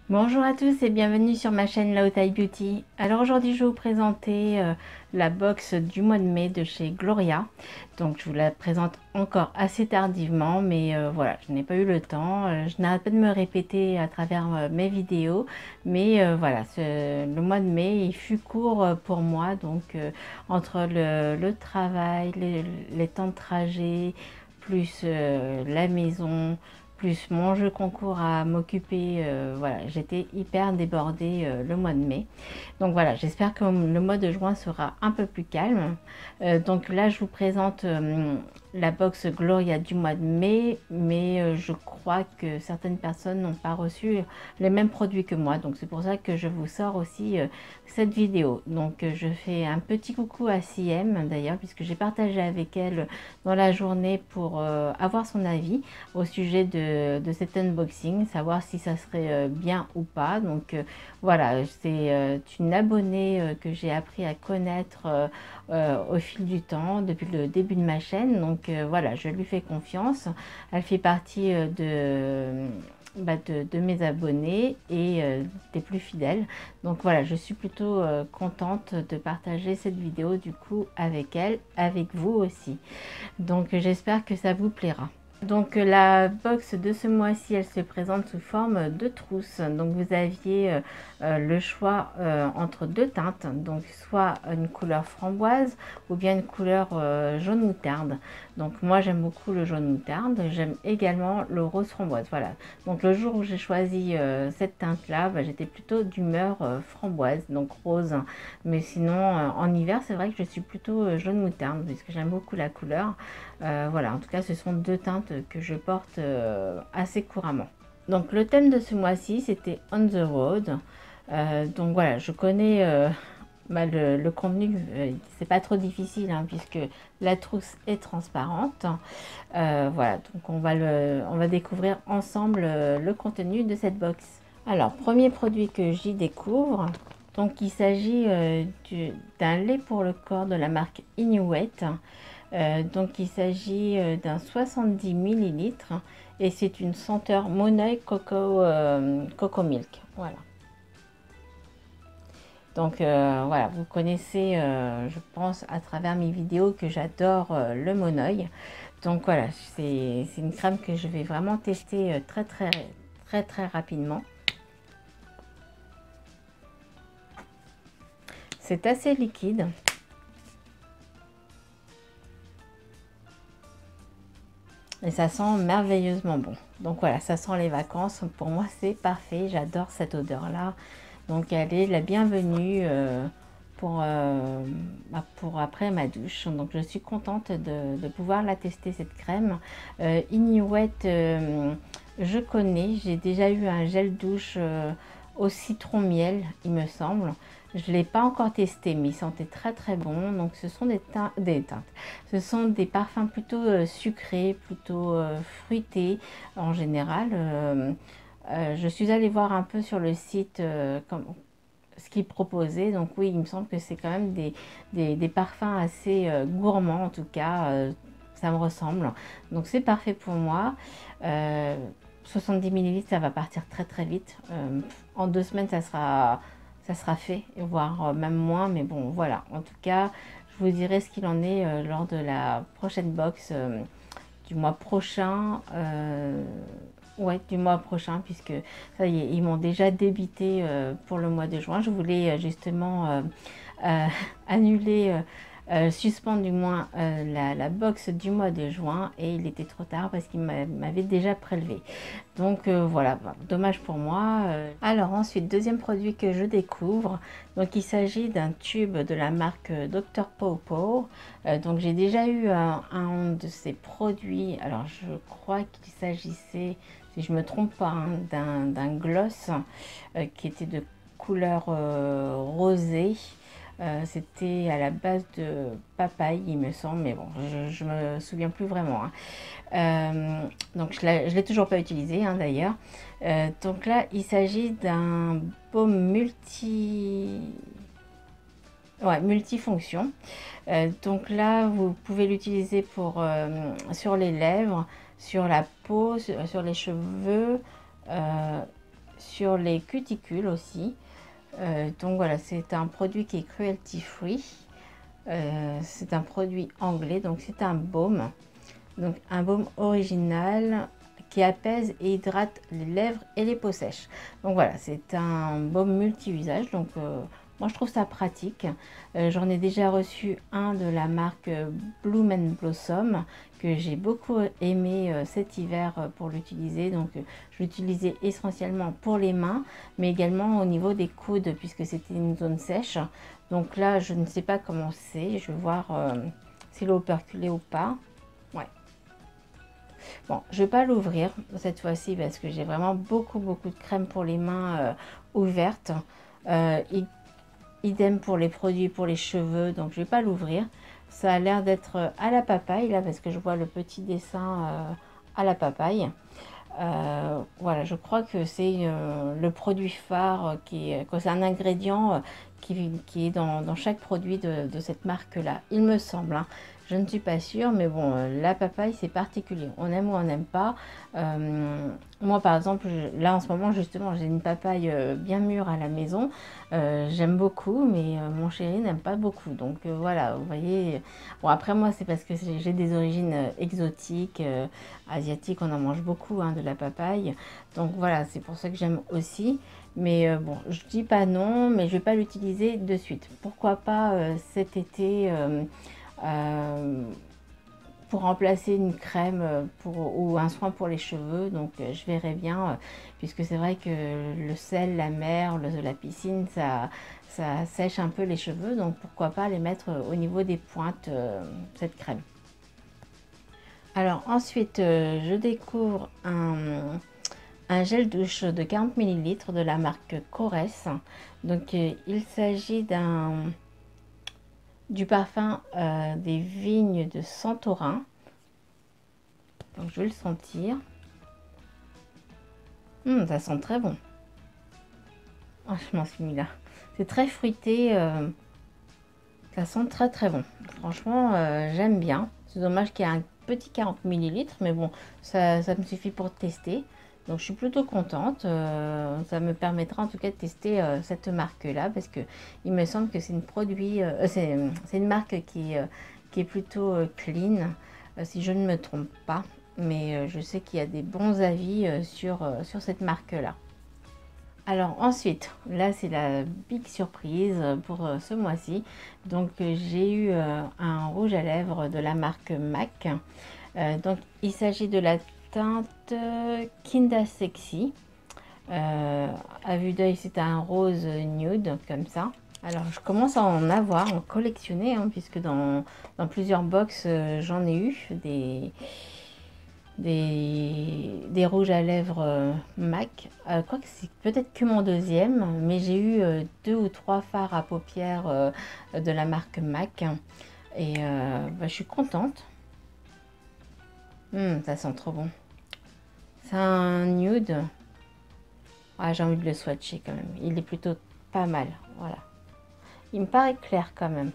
Bonjour à tous et bienvenue sur ma chaîne Laotai Beauty. Alors aujourd'hui je vais vous présenter la box du mois de mai de chez Gloria. Donc je vous la présente encore assez tardivement, mais voilà, je n'ai pas eu le temps. Je n'arrête pas de me répéter à travers mes vidéos, mais voilà, le mois de mai il fut court pour moi, donc entre le travail, les temps de trajet, plus la maison, plus mon jeu concours à m'occuper, voilà, j'étais hyper débordée le mois de mai. Donc voilà, j'espère que le mois de juin sera un peu plus calme. Donc là, je vous présente la box Gloria du mois de mai, mais je crois que certaines personnes n'ont pas reçu les mêmes produits que moi. Donc c'est pour ça que je vous sors aussi cette vidéo. Donc je fais un petit coucou à CM d'ailleurs, puisque j'ai partagé avec elle dans la journée pour avoir son avis au sujet de cet unboxing, savoir si ça serait bien ou pas. Donc voilà, c'est une abonnée que j'ai appris à connaître au fil du temps, depuis le début de ma chaîne. Donc voilà, je lui fais confiance. Elle fait partie de mes abonnés et des plus fidèles. Donc voilà, je suis plutôt contente de partager cette vidéo du coup avec elle, avec vous aussi. Donc j'espère que ça vous plaira. Donc la box de ce mois-ci, elle se présente sous forme de trousse. Donc vous aviez le choix entre deux teintes, donc soit une couleur framboise ou bien une couleur jaune moutarde. Donc moi j'aime beaucoup le jaune moutarde, j'aime également le rose framboise. Voilà. Donc le jour où j'ai choisi cette teinte-là, j'étais plutôt d'humeur framboise, donc rose. Mais sinon en hiver, c'est vrai que je suis plutôt jaune moutarde puisque j'aime beaucoup la couleur. Voilà, en tout cas, ce sont deux teintes que je porte assez couramment. Donc, le thème de ce mois-ci, c'était On the Road. Donc, voilà, je connais le contenu, c'est pas trop difficile hein, puisque la trousse est transparente. Voilà, donc on va découvrir ensemble le contenu de cette box. Alors, premier produit que j'y découvre. Donc, il s'agit d'un lait pour le corps de la marque Inuit. Donc il s'agit d'un 70 ml et c'est une senteur Monoeil Coco Milk. Voilà. Donc voilà, vous connaissez, je pense, à travers mes vidéos que j'adore le Monoeil. Donc voilà, c'est une crème que je vais vraiment tester très rapidement. C'est assez liquide. Et ça sent merveilleusement bon. Donc voilà, ça sent les vacances. Pour moi, c'est parfait. J'adore cette odeur-là. Donc elle est la bienvenue pour après ma douche. Donc je suis contente de pouvoir la tester, cette crème. Inuit, je connais. J'ai déjà eu un gel douche au citron miel, il me semble. Je ne l'ai pas encore testé, mais il sentait très bon. Donc ce sont des teintes. Ce sont des parfums plutôt sucrés, plutôt fruités en général. Je suis allée voir un peu sur le site ce qu'ils proposaient. Donc oui, il me semble que c'est quand même des parfums assez gourmands en tout cas. Ça me ressemble. Donc c'est parfait pour moi. 70 ml, ça va partir très vite. En 2 semaines, ça sera fait, voire même moins. Mais bon, voilà. En tout cas, je vous dirai ce qu'il en est lors de la prochaine box du mois prochain. Ouais, du mois prochain, puisque ça y est, ils m'ont déjà débité pour le mois de juin. Je voulais justement annuler, suspendre du moins la box du mois de juin, et il était trop tard parce qu'il m'avait déjà prélevé. Donc voilà, dommage pour moi. Alors ensuite, deuxième produit que je découvre, donc il s'agit d'un tube de la marque Dr Pawpaw. Donc j'ai déjà eu un de ces produits. Alors je crois qu'il s'agissait, si je me trompe pas, hein, d'un gloss qui était de couleur rosée. C'était à la base de papaye, il me semble, mais bon, je me souviens plus vraiment. Hein. Donc je l'ai toujours pas utilisé hein, d'ailleurs. Donc là, il s'agit d'un baume multifonction. Donc là, vous pouvez l'utiliser pour sur les lèvres, sur la peau, sur les cheveux. sur les cuticules aussi. Donc voilà, c'est un produit qui est cruelty free. C'est un produit anglais, donc c'est un baume. Donc un baume original qui apaise et hydrate les lèvres et les peaux sèches. Donc voilà, c'est un baume multi-usage. Donc moi je trouve ça pratique. J'en ai déjà reçu un de la marque Bloom and Blossom que j'ai beaucoup aimé cet hiver pour l'utiliser. Donc je l'utilisais essentiellement pour les mains, mais également au niveau des coudes puisque c'était une zone sèche. Donc là je ne sais pas comment c'est. Je vais voir si l'eau perculée ou pas. Ouais. Bon, je vais pas l'ouvrir cette fois-ci parce que j'ai vraiment beaucoup de crème pour les mains ouvertes. Idem pour les produits pour les cheveux, donc je vais pas l'ouvrir. Ça a l'air d'être à la papaye là parce que je vois le petit dessin à la papaye. Voilà, je crois que c'est le produit phare que c'est un ingrédient qui est dans chaque produit de cette marque là, il me semble, hein. Je ne suis pas sûre, mais bon, la papaye c'est particulier, on aime ou on n'aime pas. Moi par exemple, là en ce moment justement j'ai une papaye bien mûre à la maison, j'aime beaucoup, mais mon chéri n'aime pas beaucoup, donc voilà, vous voyez. Bon, après moi c'est parce que j'ai des origines exotiques, asiatiques, on en mange beaucoup, hein, de la papaye, donc voilà, c'est pour ça que j'aime aussi. Mais bon, je dis pas non, mais je vais pas l'utiliser de suite. Pourquoi pas cet été pour remplacer une crème ou un soin pour les cheveux. Donc je verrai bien, puisque c'est vrai que le sel, la mer, la piscine, ça sèche un peu les cheveux. Donc pourquoi pas les mettre au niveau des pointes, cette crème. Alors ensuite, je découvre un gel douche de 40 ml de la marque Corès. Donc il s'agit du parfum des vignes de Santorin. Donc je vais le sentir. Ça sent très bon. Oh, je m'en suis mis là. C'est très fruité. Ça sent très bon. Franchement, j'aime bien. C'est dommage qu'il y ait un petit 40 ml, mais bon, ça me suffit pour tester. Donc je suis plutôt contente. Ça me permettra en tout cas de tester cette marque là, parce que il me semble que c'est c'est une marque qui est plutôt clean, si je ne me trompe pas. Mais je sais qu'il y a des bons avis sur cette marque là. Alors ensuite, là c'est la big surprise pour ce mois-ci. Donc j'ai eu un rouge à lèvres de la marque MAC. Donc il s'agit de la teinte Kinda Sexy. À vue d'œil c'est un rose nude comme ça. Alors je commence à en avoir, en collectionner, hein, puisque dans plusieurs box j'en ai eu des rouges à lèvres MAC. Quoique c'est peut-être que mon deuxième, mais j'ai eu 2 ou 3 fards à paupières de la marque MAC. Et je suis contente. Ça sent trop bon. C'est un nude. Ah, j'ai envie de le swatcher quand même. Il est plutôt pas mal. Voilà. Il me paraît clair quand même.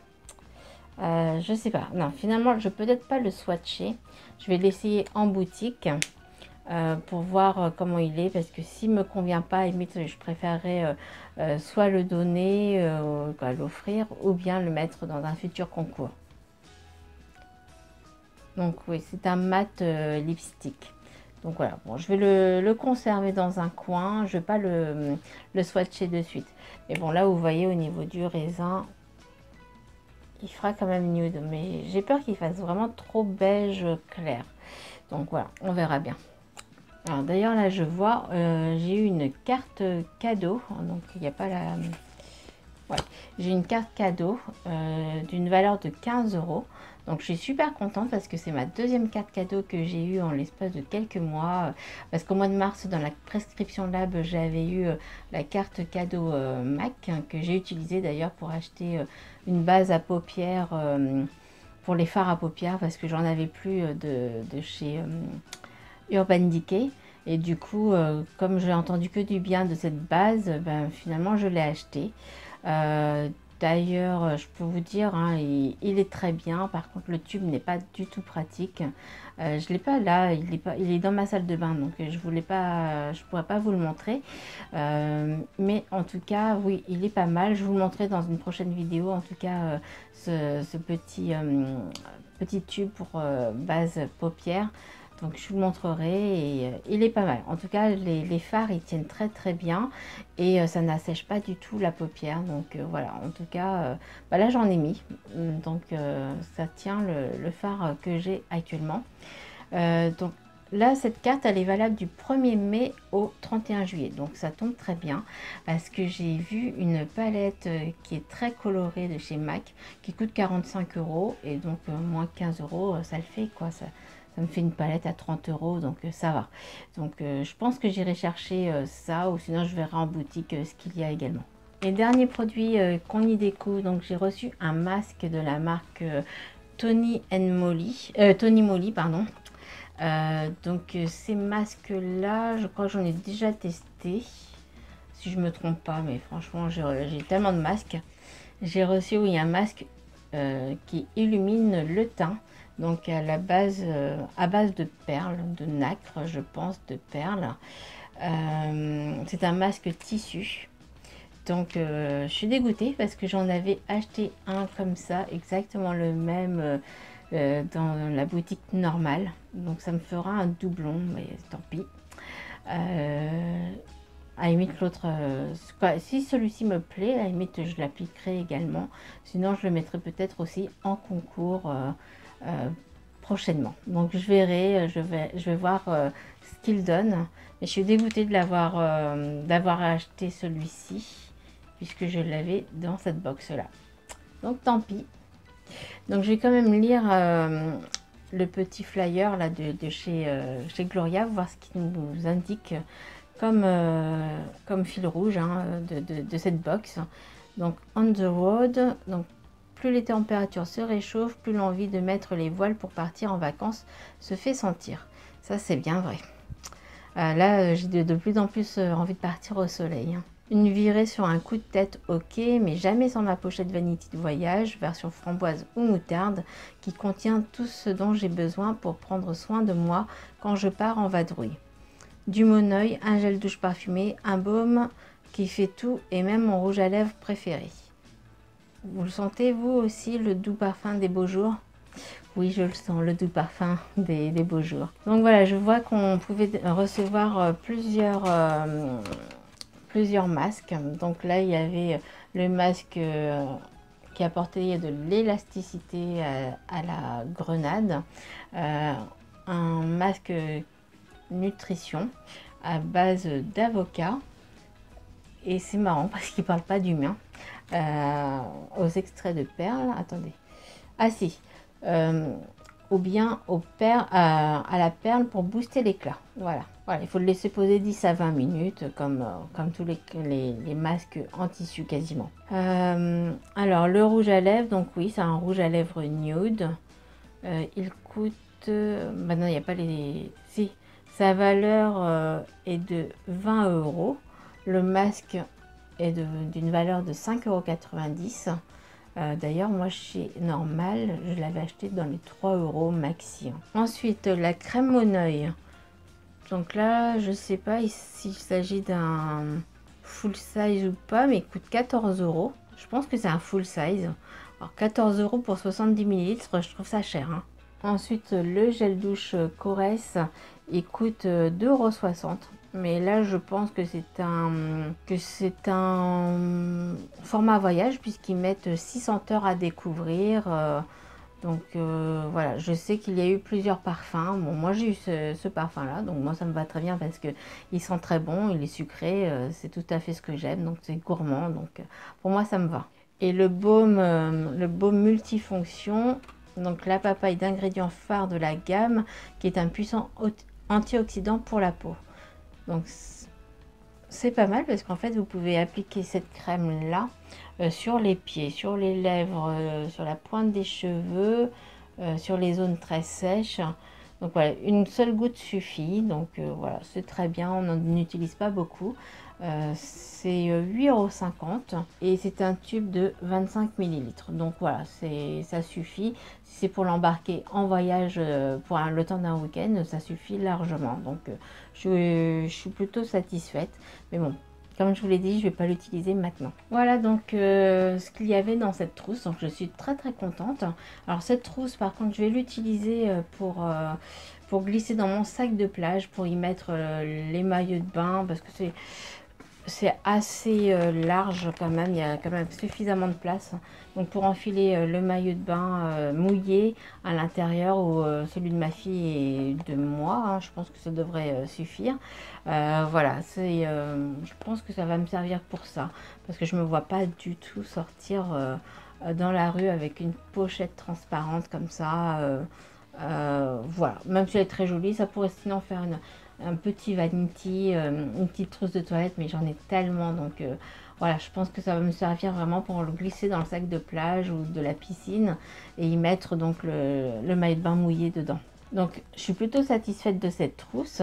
Je sais pas. Non, finalement, je peux peut-être pas le swatcher. Je vais l'essayer en boutique pour voir comment il est. Parce que s'il me convient pas, limite, je préférerais soit le donner, l'offrir, ou bien le mettre dans un futur concours. Donc oui, c'est un mat lipstick. Donc voilà, bon, je vais le conserver dans un coin. Je vais pas le swatcher de suite. Mais bon, là, vous voyez, au niveau du raisin, il fera quand même nude, mais j'ai peur qu'il fasse vraiment trop beige clair. Donc voilà, on verra bien. Alors d'ailleurs là je vois, j'ai eu une carte cadeau, donc il n'y a pas la... Ouais, j'ai une carte cadeau d'une valeur de 15 €. Donc je suis super contente parce que c'est ma deuxième carte cadeau que j'ai eue en l'espace de quelques mois. Parce qu'au mois de mars, dans la prescription lab, j'avais eu la carte cadeau MAC, hein, que j'ai utilisée d'ailleurs pour acheter une base à paupières pour les fards à paupières, parce que j'en avais plus de chez Urban Decay. Et du coup, comme j'ai entendu que du bien de cette base, ben, finalement je l'ai acheté. D'ailleurs, je peux vous dire, hein, il est très bien. Par contre, le tube n'est pas du tout pratique. Je l'ai pas là, il est dans ma salle de bain, donc je pourrais pas vous le montrer. Mais en tout cas, oui, il est pas mal. Je vous le montrerai dans une prochaine vidéo. En tout cas, ce petit tube pour base paupières. Donc je vous le montrerai et il est pas mal. En tout cas, les fards ils tiennent très bien et ça n'assèche pas du tout la paupière. Donc voilà, en tout cas, là j'en ai mis. Donc ça tient le fard que j'ai actuellement. Donc là, cette carte elle est valable du 1er mai au 31 juillet. Donc ça tombe très bien parce que j'ai vu une palette qui est très colorée de chez MAC qui coûte 45 € et donc moins 15 €, ça le fait quoi. Ça me fait une palette à 30 €, donc ça va. Donc je pense que j'irai chercher ça, ou sinon je verrai en boutique ce qu'il y a également. Les derniers produits qu'on y découvre, donc j'ai reçu un masque de la marque Tony Moly, pardon. Donc ces masques là, je crois que j'en ai déjà testé, si je me trompe pas, mais franchement j'ai tellement de masques. J'ai reçu, oui, un masque qui illumine le teint. Donc à base de perles, de nacre, je pense, de perles. C'est un masque tissu. Donc je suis dégoûtée parce que j'en avais acheté un comme ça, exactement le même dans la boutique normale. Donc ça me fera un doublon, mais tant pis. À la limite l'autre, si celui-ci me plaît, à la limite je l'appliquerai également. Sinon je le mettrai peut-être aussi en concours prochainement. Donc je verrai, je vais voir ce qu'il donne. Mais je suis dégoûtée de d'avoir acheté celui-ci puisque je l'avais dans cette box là. Donc tant pis. Donc je vais quand même lire le petit flyer là de chez Gloria, voir ce qu'il nous indique comme fil rouge, hein, de cette box. Donc on the road, donc plus les températures se réchauffent, plus l'envie de mettre les voiles pour partir en vacances se fait sentir. Ça c'est bien vrai. Là j'ai de plus en plus envie de partir au soleil, hein. Une virée sur un coup de tête, ok, mais jamais sans ma pochette Vanity de voyage, version framboise ou moutarde, qui contient tout ce dont j'ai besoin pour prendre soin de moi quand je pars en vadrouille. Du Moneuil, un gel douche parfumé, un baume qui fait tout et même mon rouge à lèvres préféré. Vous le sentez vous aussi, le doux parfum des beaux jours? Oui, je le sens, le doux parfum des beaux jours. Donc voilà, je vois qu'on pouvait recevoir plusieurs masques. Donc là il y avait le masque qui apportait de l'élasticité à la grenade, un masque nutrition à base d'avocat, et c'est marrant parce qu'il parle pas du mien, aux extraits de perles, attendez, ah si, ou bien à la perle pour booster l'éclat. Voilà, il faut le laisser poser 10 à 20 minutes comme tous les masques en tissu quasiment. Alors le rouge à lèvres, donc oui, c'est un rouge à lèvres nude. Il coûte, non, il n'y a pas les... Si, sa valeur est de 20 €. Le masque est d'une valeur de 5,90 €. D'ailleurs, moi chez Normal, je l'avais acheté dans les 3 € maxi. Ensuite, la crème Moneuil. Donc là, je sais pas s'il s'agit d'un full size ou pas, mais il coûte 14 €. Je pense que c'est un full size. Alors 14 € pour 70 ml, je trouve ça cher, hein. Ensuite, le gel douche Coresse, il coûte 2,60 €. Mais là, je pense que c'est un format voyage puisqu'ils mettent 6 senteurs à découvrir. Donc voilà, je sais qu'il y a eu plusieurs parfums. Bon, moi j'ai eu ce parfum là, donc moi ça me va très bien parce que il sent très bon, il est sucré, c'est tout à fait ce que j'aime, donc c'est gourmand, donc pour moi ça me va. Et le baume multifonction, donc la papaye d'ingrédients phares de la gamme, qui est un puissant antioxydant pour la peau. Donc c'est pas mal parce qu'en fait vous pouvez appliquer cette crème là sur les pieds, sur les lèvres, sur la pointe des cheveux, sur les zones très sèches. Donc voilà, une seule goutte suffit. Donc voilà, c'est très bien, on n'utilise pas beaucoup. C'est 8,50 € et c'est un tube de 25 millilitres. Donc voilà, ça suffit. Si c'est pour l'embarquer en voyage pour le temps d'un week-end, ça suffit largement. Donc je suis plutôt satisfaite. Mais bon, comme je vous l'ai dit, je ne vais pas l'utiliser maintenant. Voilà donc ce qu'il y avait dans cette trousse. Donc je suis très contente. Alors cette trousse, par contre, je vais l'utiliser pour glisser dans mon sac de plage, pour y mettre les maillots de bain, parce que c'est assez large quand même, il y a quand même suffisamment de place. Donc pour enfiler le maillot de bain mouillé à l'intérieur, ou celui de ma fille et de moi, hein, je pense que ça devrait suffire. Voilà, je pense que ça va me servir pour ça, parce que je me vois pas du tout sortir dans la rue avec une pochette transparente comme ça. Voilà, même si elle est très jolie, ça pourrait sinon faire un petit vanity, une petite trousse de toilette, mais j'en ai tellement, donc voilà, je pense que ça va me servir vraiment pour le glisser dans le sac de plage ou de la piscine et y mettre donc le maillot de bain mouillé dedans. Donc je suis plutôt satisfaite de cette trousse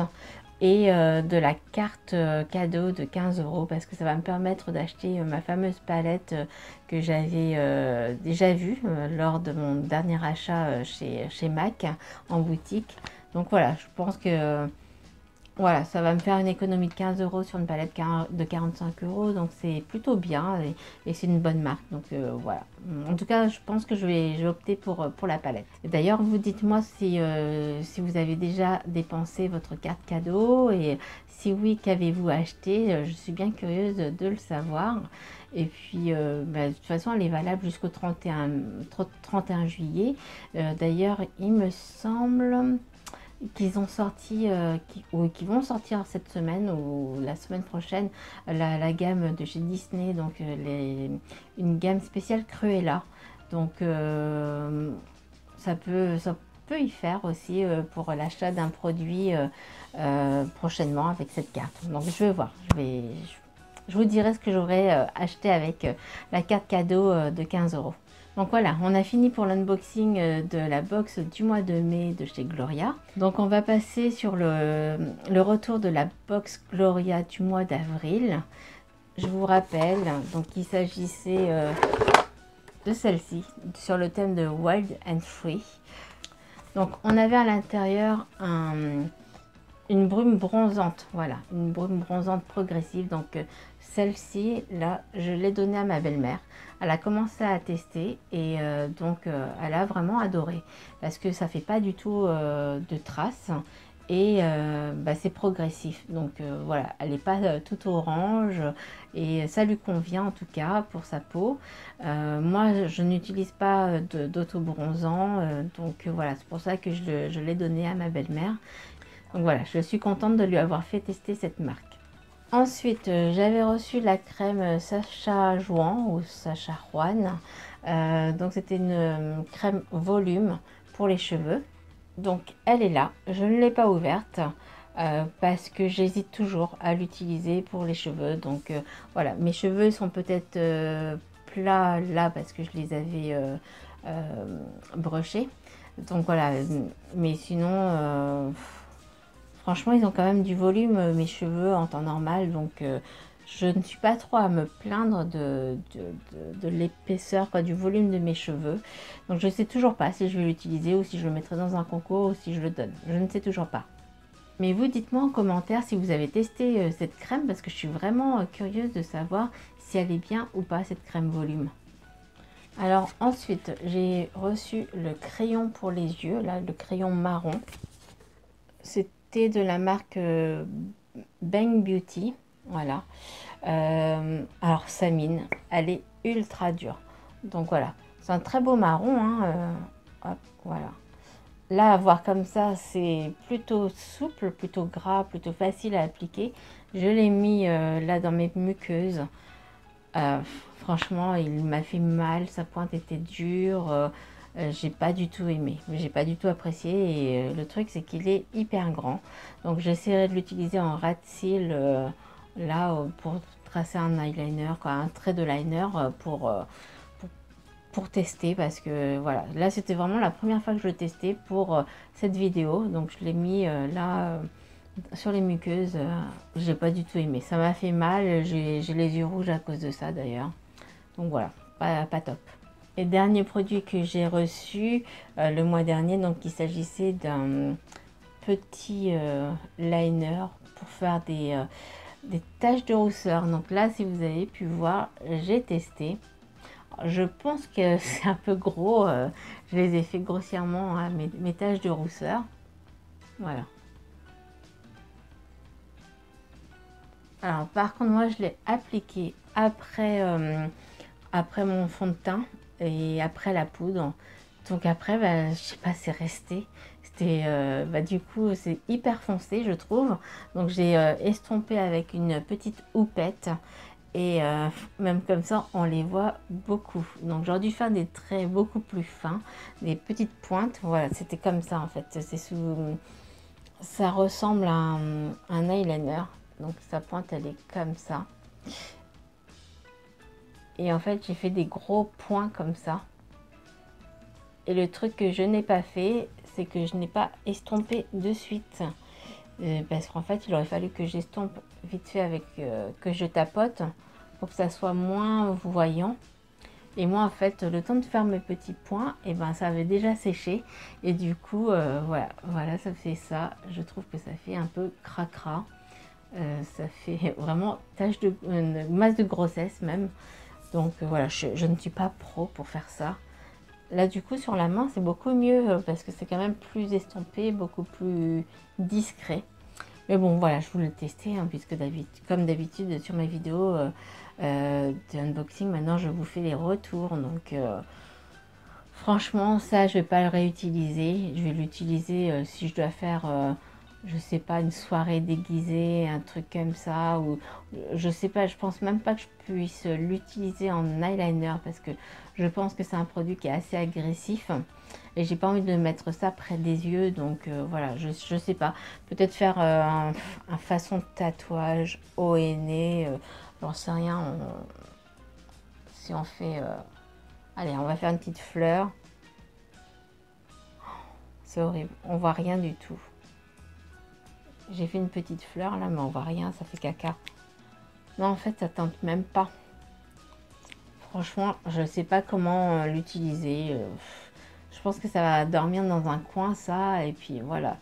et de la carte cadeau de 15 € parce que ça va me permettre d'acheter ma fameuse palette que j'avais déjà vue lors de mon dernier achat chez MAC en boutique. Donc voilà, je pense que voilà, ça va me faire une économie de 15 € sur une palette de 45 €, donc c'est plutôt bien et c'est une bonne marque. Donc voilà, en tout cas, je pense que je vais opter pour la palette. D'ailleurs, vous dites-moi si vous avez déjà dépensé votre carte cadeau et si oui, qu'avez-vous acheté? Je suis bien curieuse de le savoir. Et puis, de toute façon, elle est valable jusqu'au 31 juillet. D'ailleurs, il me semble qu'ils ont sorti, qui vont sortir cette semaine ou la semaine prochaine, la gamme de chez Disney, donc une gamme spéciale Cruella. Donc ça peut y faire aussi pour l'achat d'un produit prochainement avec cette carte. Donc je vais voir, je vous dirai ce que j'aurai acheté avec la carte cadeau de 15 €. Donc voilà, on a fini pour l'unboxing de la box du mois de mai de chez Gloria. Donc on va passer sur le retour de la box Gloria du mois d'avril. Je vous rappelle, donc il s'agissait de celle-ci, sur le thème de Wild and Free. Donc on avait à l'intérieur une brume bronzante, voilà, une brume bronzante progressive. Donc celle-ci, là, je l'ai donnée à ma belle-mère. Elle a commencé à tester et donc elle a vraiment adoré parce que ça fait pas du tout de traces et c'est progressif. Donc voilà, elle n'est pas toute orange et ça lui convient en tout cas pour sa peau. Moi, je n'utilise pas d'auto-bronzant, donc voilà, c'est pour ça que je l'ai donné à ma belle-mère. Donc voilà, je suis contente de lui avoir fait tester cette marque. Ensuite, j'avais reçu la crème Sacha Juan ou Sacha Juan. Donc c'était une crème volume pour les cheveux. Donc elle est là, je ne l'ai pas ouverte parce que j'hésite toujours à l'utiliser pour les cheveux. Donc voilà, mes cheveux sont peut-être plats là parce que je les avais brochés. Donc voilà, mais sinon... franchement, ils ont quand même du volume, mes cheveux, en temps normal. Donc, je ne suis pas trop à me plaindre de l'épaisseur, du volume de mes cheveux. Donc, je ne sais toujours pas si je vais l'utiliser ou si je le mettrai dans un concours ou si je le donne. Je ne sais toujours pas. Mais vous, dites-moi en commentaire si vous avez testé cette crème parce que je suis vraiment curieuse de savoir si elle est bien ou pas, cette crème volume. Alors, ensuite, j'ai reçu le crayon pour les yeux, là, le crayon marron. C'est de la marque Bang Beauty, voilà. Alors sa mine, elle est ultra dure, donc voilà, c'est un très beau marron, hein, hop, voilà. Là, à voir comme ça, c'est plutôt souple, plutôt gras, plutôt facile à appliquer. Je l'ai mis là dans mes muqueuses. Franchement, il m'a fait mal, sa pointe était dure. J'ai pas du tout aimé, j'ai pas du tout apprécié et le truc c'est qu'il est hyper grand. Donc j'essaierai de l'utiliser en rat seal là pour tracer un eyeliner, quoi, un trait de liner pour pour tester parce que voilà, là c'était vraiment la première fois que je le testais pour cette vidéo, donc je l'ai mis là sur les muqueuses. J'ai pas du tout aimé, ça m'a fait mal, j'ai les yeux rouges à cause de ça d'ailleurs, donc voilà, pas top. Et dernier produit que j'ai reçu le mois dernier, donc il s'agissait d'un petit liner pour faire des taches de rousseur. Donc là, si vous avez pu voir, j'ai testé. Je pense que c'est un peu gros, je les ai fait grossièrement, hein, mes taches de rousseur. Voilà. Alors par contre, moi je l'ai appliqué après mon fond de teint et après la poudre. Donc après, bah, je sais pas, c'est resté. C'était, du coup, c'est hyper foncé, je trouve. Donc j'ai estompé avec une petite houppette. Et même comme ça, on les voit beaucoup. Donc j'aurais dû faire des traits beaucoup plus fins, des petites pointes. Voilà, c'était comme ça en fait. Ça ressemble à un eyeliner. Donc sa pointe, elle est comme ça. Et en fait, j'ai fait des gros points comme ça. Et le truc que je n'ai pas fait, c'est que je n'ai pas estompé de suite. Parce qu'en fait, il aurait fallu que j'estompe vite fait avec que je tapote pour que ça soit moins voyant. Et moi, en fait, le temps de faire mes petits points, et ben, ça avait déjà séché. Et du coup, voilà, ça fait ça. Je trouve que ça fait un peu cracra. Ça fait vraiment tache de masse de grossesse même. Donc voilà, je ne suis pas pro pour faire ça. Là, du coup, sur la main, c'est beaucoup mieux parce que c'est quand même plus estompé, beaucoup plus discret. Mais bon, voilà, je voulais le tester, hein, puisque comme d'habitude, sur mes vidéos d'unboxing, maintenant, je vous fais les retours. Donc, franchement, ça, je vais pas le réutiliser. Je vais l'utiliser si je dois faire, je sais pas, une soirée déguisée, un truc comme ça. Ou je sais pas, je pense même pas que je puisse l'utiliser en eyeliner parce que je pense que c'est un produit qui est assez agressif. Et j'ai pas envie de mettre ça près des yeux. Donc voilà, je sais pas. Peut-être faire un façon de tatouage haut et nez. J'en sais rien. Si on fait... allez, on va faire une petite fleur. C'est horrible. On voit rien du tout. J'ai fait une petite fleur là, mais on voit rien. Ça fait caca. Non, en fait, ça tente même pas. Franchement, je sais pas comment l'utiliser. Je pense que ça va dormir dans un coin, ça. Et puis voilà.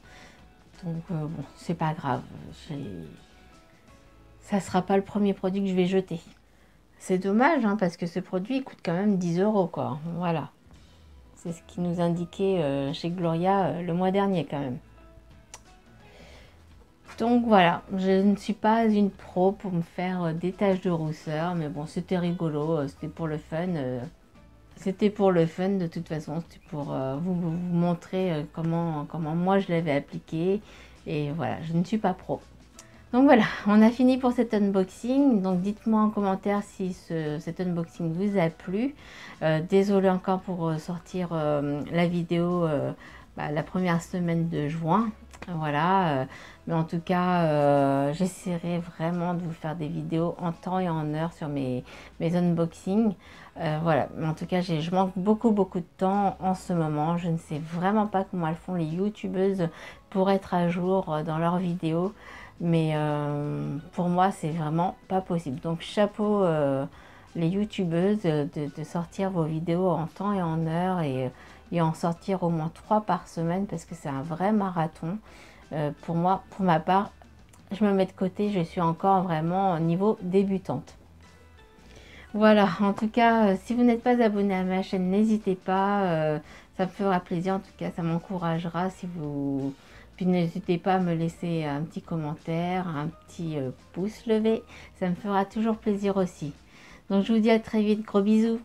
Donc, bon, c'est pas grave. Ça sera pas le premier produit que je vais jeter. C'est dommage, hein, parce que ce produit il coûte quand même 10 €, quoi. Voilà. C'est ce qui nous indiquait chez Gloria le mois dernier, quand même. Donc voilà, je ne suis pas une pro pour me faire des taches de rousseur. Mais bon, c'était rigolo, c'était pour le fun. C'était pour le fun de toute façon, c'était pour vous montrer comment moi je l'avais appliqué. Et voilà, je ne suis pas pro. Donc voilà, on a fini pour cet unboxing. Donc dites-moi en commentaire si cet unboxing vous a plu. Désolée encore pour sortir la vidéo la première semaine de juin. Voilà, mais en tout cas, j'essaierai vraiment de vous faire des vidéos en temps et en heure sur mes unboxings. Voilà, mais en tout cas, je manque beaucoup de temps en ce moment. Je ne sais vraiment pas comment elles font les youtubeuses pour être à jour dans leurs vidéos. Mais pour moi, c'est vraiment pas possible. Donc, chapeau les youtubeuses de sortir vos vidéos en temps et en heure et en sortir au moins 3 par semaine parce que c'est un vrai marathon. Pour moi, pour ma part, je me mets de côté, je suis encore vraiment au niveau débutante. Voilà, en tout cas, si vous n'êtes pas abonné à ma chaîne, n'hésitez pas, ça me fera plaisir, en tout cas, ça m'encouragera si vous... Puis n'hésitez pas à me laisser un petit commentaire, un petit pouce levé, ça me fera toujours plaisir aussi. Donc je vous dis à très vite, gros bisous.